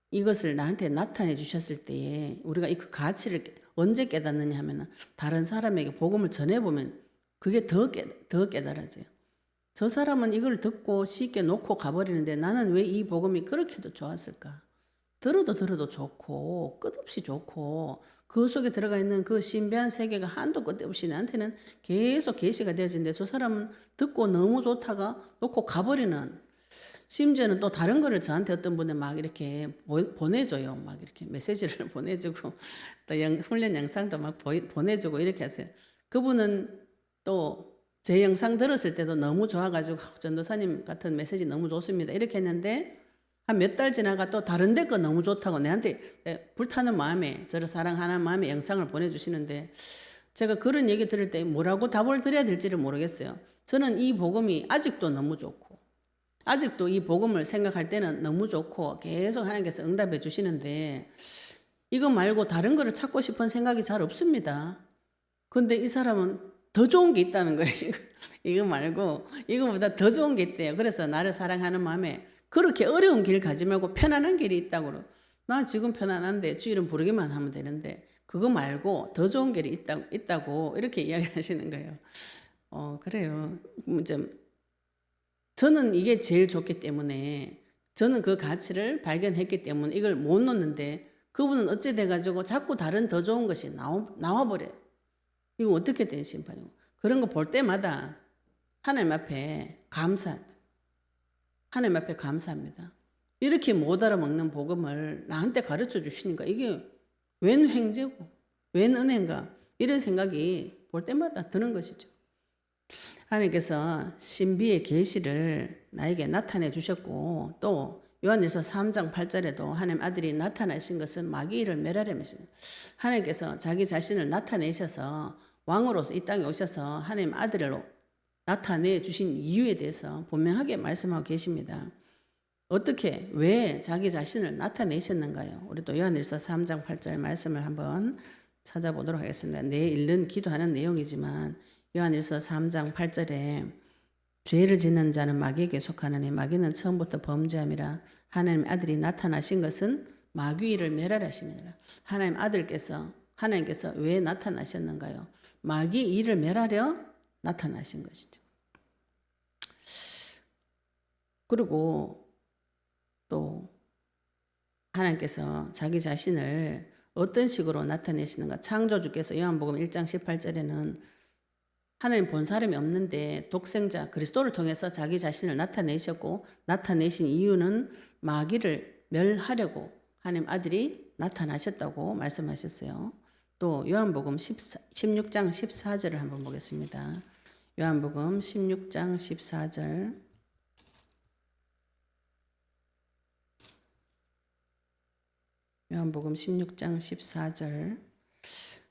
이것을 나한테 나타내 주셨을 때에 우리가 그 가치를 언제 깨닫느냐 하면 다른 사람에게 복음을 전해보면 그게 더 깨달아져요. 저 사람은 이걸 듣고 쉽게 놓고 가버리는데 나는 왜 이 복음이 그렇게도 좋았을까? 들어도 좋고 끝없이 좋고 그 속에 들어가 있는 그 신비한 세계가 한도 끝 없이 나한테는 계속 계시가 되어지는데 저 사람은 듣고 너무 좋다가 놓고 가버리는, 심지어는 또 다른 거를 저한테 어떤 분이 막 이렇게 보내줘요. 막 이렇게 메시지를 보내주고 또 훈련 영상도 막 보내주고 이렇게 하세요. 그분은 또 제 영상 들었을 때도 너무 좋아가지고 전도사님 같은 메시지 너무 좋습니다, 이렇게 했는데 한 몇 달 지나가 또 다른 데 거 너무 좋다고 내한테 불타는 마음에, 저를 사랑하는 마음에 영상을 보내주시는데 제가 그런 얘기 들을 때 뭐라고 답을 드려야 될지를 모르겠어요. 저는 이 복음이 아직도 너무 좋고 아직도 이 복음을 생각할 때는 너무 좋고 계속 하나님께서 응답해 주시는데 이거 말고 다른 거를 찾고 싶은 생각이 잘 없습니다. 그런데 이 사람은 더 좋은 게 있다는 거예요. 이거 말고 이거보다 더 좋은 게 있대요. 그래서 나를 사랑하는 마음에 그렇게 어려운 길 가지 말고 편안한 길이 있다고. 나 지금 편안한데 주일은 부르기만 하면 되는데 그거 말고 더 좋은 길이 있다고 이렇게 이야기를 하시는 거예요. 그래요. 저는 이게 제일 좋기 때문에, 저는 그 가치를 발견했기 때문에 이걸 못 놓는데 그분은 어찌 돼가지고 자꾸 다른 더 좋은 것이 나와버려요. 이거 어떻게 된 심판이고. 그런 거 볼 때마다 하나님 앞에 하나님 앞에 감사합니다. 이렇게 못 알아먹는 복음을 나한테 가르쳐 주시니까 이게 웬 횡재고 웬 은혜인가, 이런 생각이 볼 때마다 드는 것이죠. 하나님께서 신비의 계시를 나에게 나타내 주셨고 또 요한일서 3장 8절에도 하나님 아들이 나타나신 것은 마귀를 멸하려면서, 하나님께서 자기 자신을 나타내셔서 왕으로서 이 땅에 오셔서 하나님 아들로 나타내 주신 이유에 대해서 분명하게 말씀하고 계십니다. 어떻게, 왜 자기 자신을 나타내셨는가요? 우리 또 요한일서 3장 8절 말씀을 한번 찾아보도록 하겠습니다. 내일 읽는 기도하는 내용이지만 요한일서 3장 8절에 죄를 짓는 자는 마귀에게 속하느니 마귀는 처음부터 범죄함이라. 하나님 아들이 나타나신 것은 마귀를 멸하심이니라. 하나님께서 왜 나타나셨는가요? 마귀 일을 멸하려 나타나신 것이죠. 그리고 또 하나님께서 자기 자신을 어떤 식으로 나타내시는가? 창조주께서 요한복음 1장 18절에는 하나님 본 사람이 없는데 독생자 그리스도를 통해서 자기 자신을 나타내셨고, 나타내신 이유는 마귀를 멸하려고 하나님 아들이 나타나셨다고 말씀하셨어요. 또 요한복음 16장 14절을 한번 보겠습니다. 요한복음 16장 14절. 요한복음 16장 14절.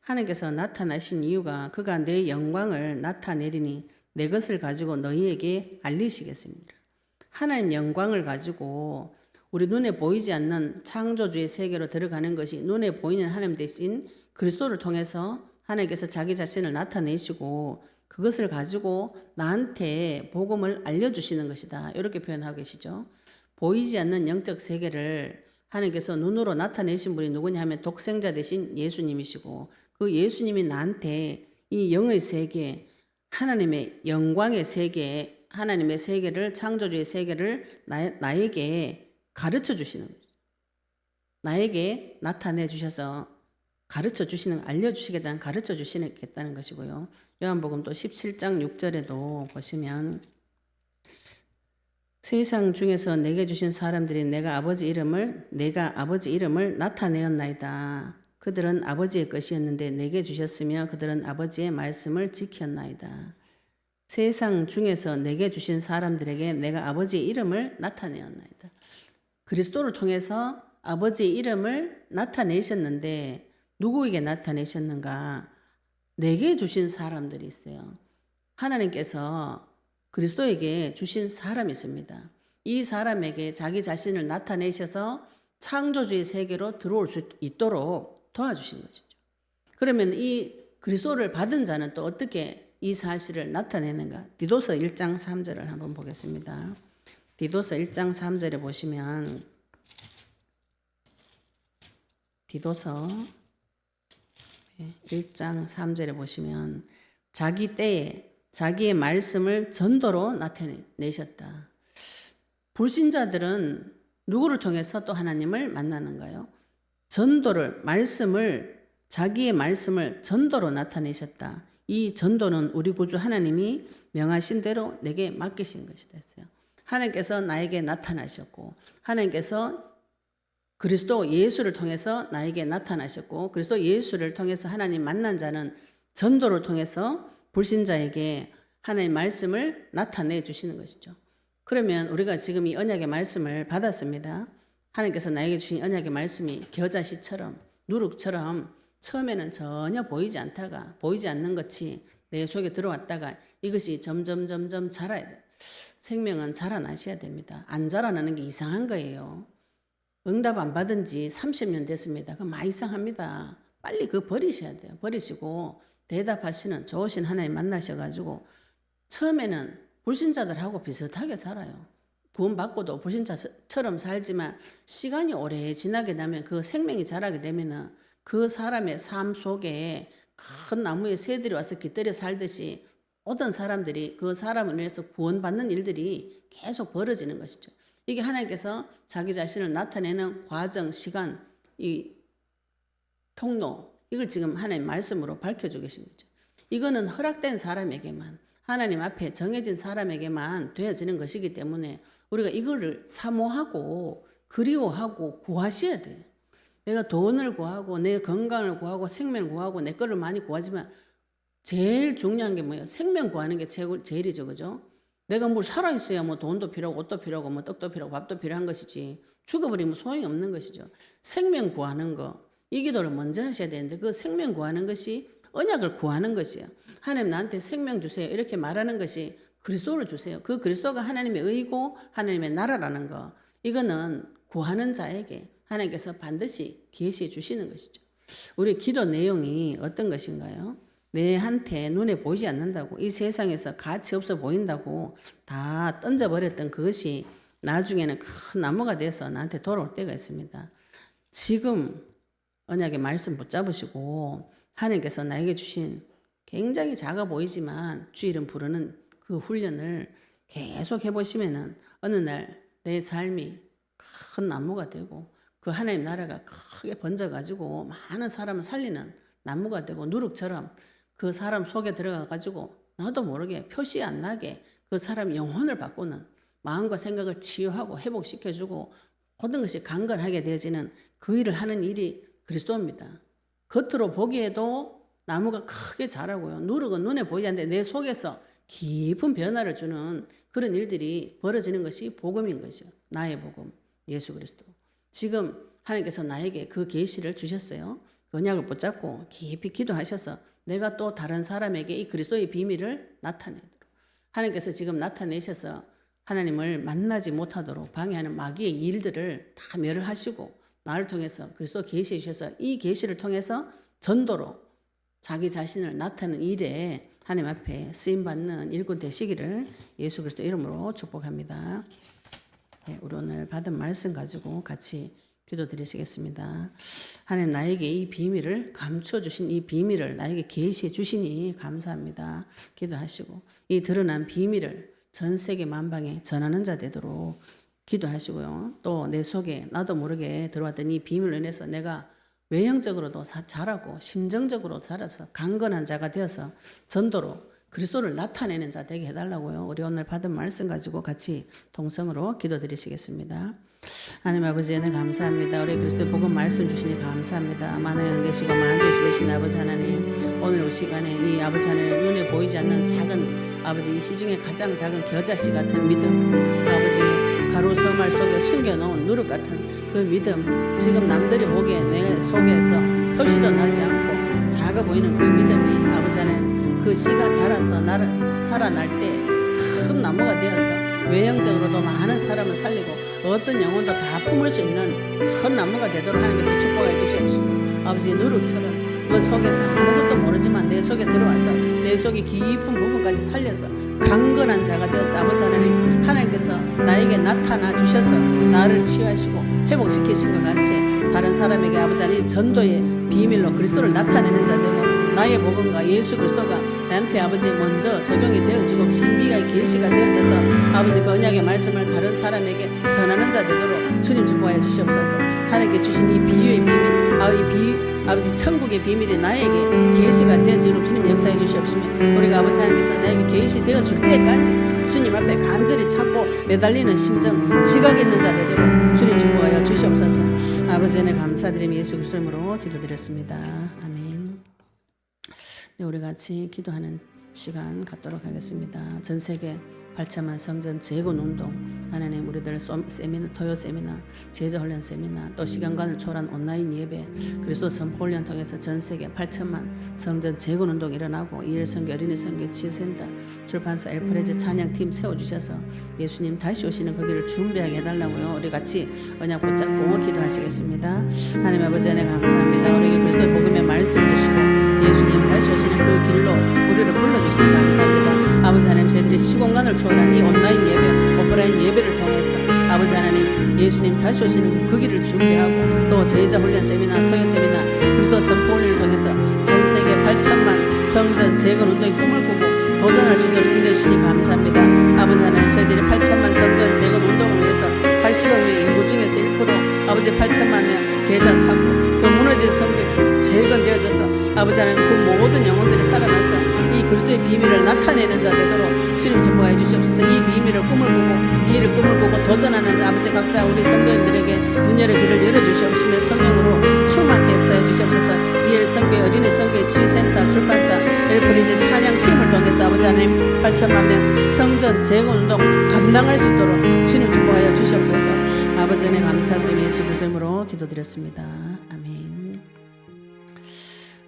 하나님께서 나타나신 이유가 그가 내 영광을 나타내리니 내 것을 가지고 너희에게 알리시겠습니다. 하나님 영광을 가지고 우리 눈에 보이지 않는 창조주의 세계로 들어가는 것이 눈에 보이는 하나님 대신 그리스도를 통해서 하나님께서 자기 자신을 나타내시고 그것을 가지고 나한테 복음을 알려주시는 것이다. 이렇게 표현하고 계시죠. 보이지 않는 영적 세계를 하나님께서 눈으로 나타내신 분이 누구냐 하면 독생자 대신 예수님이시고, 그 예수님이 나한테 이 영의 세계, 하나님의 영광의 세계, 하나님의 세계를, 창조주의 세계를 나에게 가르쳐 주시는 거죠. 나에게 나타내 주셔서 가르쳐 주시는, 알려주시겠다는, 가르쳐 주시겠다는 것이고요. 요한복음 또 17장 6절에도 보시면 세상 중에서 내게 주신 사람들이 내가 아버지 이름을 나타내었나이다. 그들은 아버지의 것이었는데 내게 주셨으며 그들은 아버지의 말씀을 지켰나이다. 세상 중에서 내게 주신 사람들에게 내가 아버지의 이름을 나타내었나이다. 그리스도를 통해서 아버지의 이름을 나타내셨는데 누구에게 나타내셨는가? 내게 주신 사람들이 있어요. 하나님께서 그리스도에게 주신 사람이 있습니다. 이 사람에게 자기 자신을 나타내셔서 창조주의 세계로 들어올 수 있도록 도와주신 것이죠. 그러면 이 그리스도를 받은 자는 또 어떻게 이 사실을 나타내는가? 디도서 1장 3절을 한번 보겠습니다. 디도서 1장 3절에 보시면 디도서 1장 3절에 보시면 자기 때에 자기의 말씀을 전도로 나타내셨다. 불신자들은 누구를 통해서 또 하나님을 만나는가요? 자기의 말씀을 전도로 나타내셨다. 이 전도는 우리 구주 하나님이 명하신 대로 내게 맡기신 것이 됐어요. 하나님께서 나에게 나타나셨고, 하나님께서 그리스도 예수를 통해서 나에게 나타나셨고, 그리스도 예수를 통해서 하나님 만난 자는 전도를 통해서 불신자에게 하나님의 말씀을 나타내 주시는 것이죠. 그러면 우리가 지금 이 언약의 말씀을 받았습니다. 하나님께서 나에게 주신 언약의 말씀이 겨자씨처럼, 누룩처럼 처음에는 전혀 보이지 않는 것이 내 속에 들어왔다가 이것이 점점 자라야 돼요. 생명은 자라나셔야 됩니다. 안 자라나는 게 이상한 거예요. 응답 안 받은 지 30년 됐습니다. 그럼 많이 이상합니다. 빨리 그거 버리셔야 돼요. 버리시고 대답하시는 좋으신 하나님 만나셔가지고 처음에는 불신자들하고 비슷하게 살아요. 구원받고도 불신자처럼 살지만 시간이 오래 지나게 되면 그 생명이 자라게 되면 그 사람의 삶 속에 큰 나무에 새들이 와서 깃들여 살듯이 어떤 사람들이 그 사람을 위해서 구원받는 일들이 계속 벌어지는 것이죠. 이게 하나님께서 자기 자신을 나타내는 과정, 시간, 이 통로, 이걸 지금 하나님 말씀으로 밝혀주고 계신 거죠. 이거는 허락된 사람에게만, 하나님 앞에 정해진 사람에게만 되어지는 것이기 때문에 우리가 이거를 사모하고 그리워하고 구하셔야 돼요. 내가 돈을 구하고 내 건강을 구하고 생명을 구하고 내 거를 많이 구하지만 제일 중요한 게 뭐예요? 생명 구하는 게 제일이죠. 그죠? 내가 뭘 살아있어야 뭐 돈도 필요하고 옷도 필요하고 뭐 떡도 필요하고 밥도 필요한 것이지 죽어버리면 소용이 없는 것이죠. 생명 구하는 거, 이 기도를 먼저 하셔야 되는데 그 생명 구하는 것이 언약을 구하는 것이에요. 하나님 나한테 생명 주세요. 이렇게 말하는 것이 그리스도를 주세요. 그 그리스도가 하나님의 의고 하나님의 나라라는 거, 이거는 구하는 자에게 하나님께서 반드시 계시해 주시는 것이죠. 우리 기도 내용이 어떤 것인가요? 내한테 눈에 보이지 않는다고, 이 세상에서 가치 없어 보인다고 다 던져버렸던 그것이 나중에는 큰 나무가 돼서 나한테 돌아올 때가 있습니다. 지금 언약의 말씀 붙잡으시고 하나님께서 나에게 주신 굉장히 작아 보이지만 주 이름 부르는 그 훈련을 계속 해보시면은 어느 날 내 삶이 큰 나무가 되고 그 하나님 나라가 크게 번져가지고 많은 사람을 살리는 나무가 되고, 누룩처럼 그 사람 속에 들어가가지고 나도 모르게 표시 안 나게 그 사람 영혼을 바꾸는, 마음과 생각을 치유하고 회복시켜주고 모든 것이 강건하게 되어지는 그 일을 하는 일이 그리스도입니다. 겉으로 보기에도 나무가 크게 자라고요. 누룩은 눈에 보이지 않는데 내 속에서 깊은 변화를 주는 그런 일들이 벌어지는 것이 복음인 것이죠. 나의 복음, 예수 그리스도. 지금 하나님께서 나에게 그 계시를 주셨어요. 그 언약을 붙잡고 깊이 기도하셔서 내가 또 다른 사람에게 이 그리스도의 비밀을 나타내도록, 하나님께서 지금 나타내셔서 하나님을 만나지 못하도록 방해하는 마귀의 일들을 다 멸하시고 나를 통해서 그리스도 계시해 주셔서 이 계시를 통해서 전도로 자기 자신을 나타내는 일에 하나님 앞에 쓰임받는 일꾼 되시기를 예수 그리스도 이름으로 축복합니다. 네, 우리 오늘 받은 말씀 가지고 같이 기도드리시겠습니다. 하나님, 나에게 이 비밀을 감추어 주신 이 비밀을 나에게 계시해 주시니 감사합니다. 기도하시고 이 드러난 비밀을 전 세계 만방에 전하는 자 되도록 기도하시고요. 또 내 속에 나도 모르게 들어왔던 이 비밀로 인해서 내가 외형적으로도 자라고 심정적으로도 자라서 강건한 자가 되어서 전도로 그리스도를 나타내는 자 되게 해달라고요. 우리 오늘 받은 말씀 가지고 같이 동성으로 기도드리시겠습니다. 하나님 아버지, 네, 감사합니다. 우리 그리스도의 복음 말씀 주시니 감사합니다. 만화의 은혜수가 만주시 되신 아버지 하나님, 오늘 이 시간에 이 아버지 하나님 눈에 보이지 않는 작은 아버지, 이 시중에 가장 작은 겨자씨 같은 믿음, 아버지 가루 서말 속에 숨겨놓은 누룩 같은 그 믿음, 지금 남들이 보기에 내 속에서 표시도 나지 않고 작아 보이는 그 믿음이 아버지 하나님 그 씨가 자라서 살아날 때 큰 나무가 되어서 외형적으로도 많은 사람을 살리고 어떤 영혼도 다 품을 수 있는 큰 나무가 되도록 하나님께서 축복해 주시옵시고, 아버지 누룩처럼 그 속에서 아무것도 모르지만 내 속에 들어와서 내 속의 깊은 부분까지 살려서 강건한 자가 되어서 아버지 하나님, 하나님께서 나에게 나타나 주셔서 나를 치유하시고 회복시키신 것 같이 다른 사람에게 아버지 하나님 전도의 비밀로 그리스도를 나타내는 자 되고, 나의 복음과 예수 그리스도가 나한테 아버지 먼저 적용이 되어지고 신비가 계시가 되어져서 아버지 그 언약의 말씀을 다른 사람에게 전하는 자 되도록 주님 축복하여 주시옵소서. 하나님께 주신 이 비유의 비밀, 아버지 천국의 비밀이 나에게 계시가 되어지도록 주님 역사해 주시옵시며, 우리가 아버지 하나님께서 나에게 계시되어 줄 때까지 주님 앞에 간절히 찾고 매달리는 심정, 지각 있는 자 되도록 주님 축복하여 주시옵소서. 아버지 은혜 감사드리며 예수 그리스도 이름으로 기도드렸습니다. 아멘. 네, 우리 같이 기도하는 시간 갖도록 하겠습니다. 전 세계 8천만 성전 재건 운동, 하나님 우리들 세미나, 토요 세미나, 제자 훈련 세미나, 또 시간관을 초월한 온라인 예배, 그리스도 선포 훈련 통해서 전 세계 8천만 성전 재건 운동이 일어나고 이일성교, 어린이성교, 치유센터, 출판사, 엘프레즈 찬양팀 세워주셔서 예수님 다시 오시는 그 길을 준비하게 해달라고요. 우리 같이 언약 붙잡고 기도하시겠습니다. 하나님 아버지 은혜 감사합니다. 우리에게 그리스도의 복음의 말씀 주시고 예수님 다시 오시는 그 길로 우리를 불러주시니 감사합니다. 아버지 하나님, 저희들이 시공간을 초월한 이 온라인 예배, 오프라인 예배를 통해서 아버지 하나님, 예수님 다시 오시는 그 길을 준비하고 또 제자 훈련 세미나, 토요 세미나, 그리스도 선포 훈련을 통해서 전 세계 8천만 성전 재건 운동의 꿈을 꾸고 도전할 수 있도록 인도해 주시니 감사합니다. 아버지 하나님, 저희들이 8천만 성전 재건 운동을 위해서 80억 명 인구 중에서 1% 아버지 8천만 명 제자 찾고 그 무너진 성전 재건되어져서 아버지 하나님 그 모든 영혼들이 살아나서 이 그리스도의 비밀을 나타내는 자 되도록 주님 축복해 주시옵소서. 이 비밀을 꿈을 꾸고 이 일을 꿈을 꾸고 도전하는 아버지 각자 우리 성도님들에게 눈 열어 길을 열어주시옵시며 성령으로 충만케 역사해 주시옵소서. 이일 성교, 어린이 성교, 치유센터, 출판사, 엘프리즈 찬양팀을 통해서 아버지 하나님 8천만 명 성전 재건운동 감당할 수 있도록 주님 축복하여 주시옵소서. 아버지 은혜 감사드리며 예수 그리스도 이름으로 기도드렸습니다. 아멘.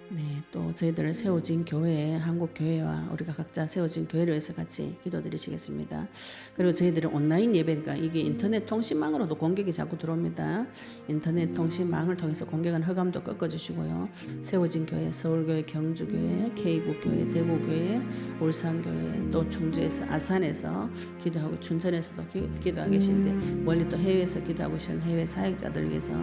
네, 또 또 저희들 세워진 교회, 한국 교회와 우리가 각자 세워진 교회를 위해서 같이 기도드리시겠습니다. 그리고 저희들은 온라인 예배니까 이게 인터넷 통신망으로도 공격이 자꾸 들어옵니다. 인터넷 통신망을 통해서 공격한 허감도 꺾어주시고요. 세워진 교회, 서울교회, 경주교회, K국교회, 대구교회, 울산교회, 또 충주에서 아산에서 기도하고 춘천에서도 기도하고 계신데 멀리 또 해외에서 기도하고 계신 해외 사역자들 위해서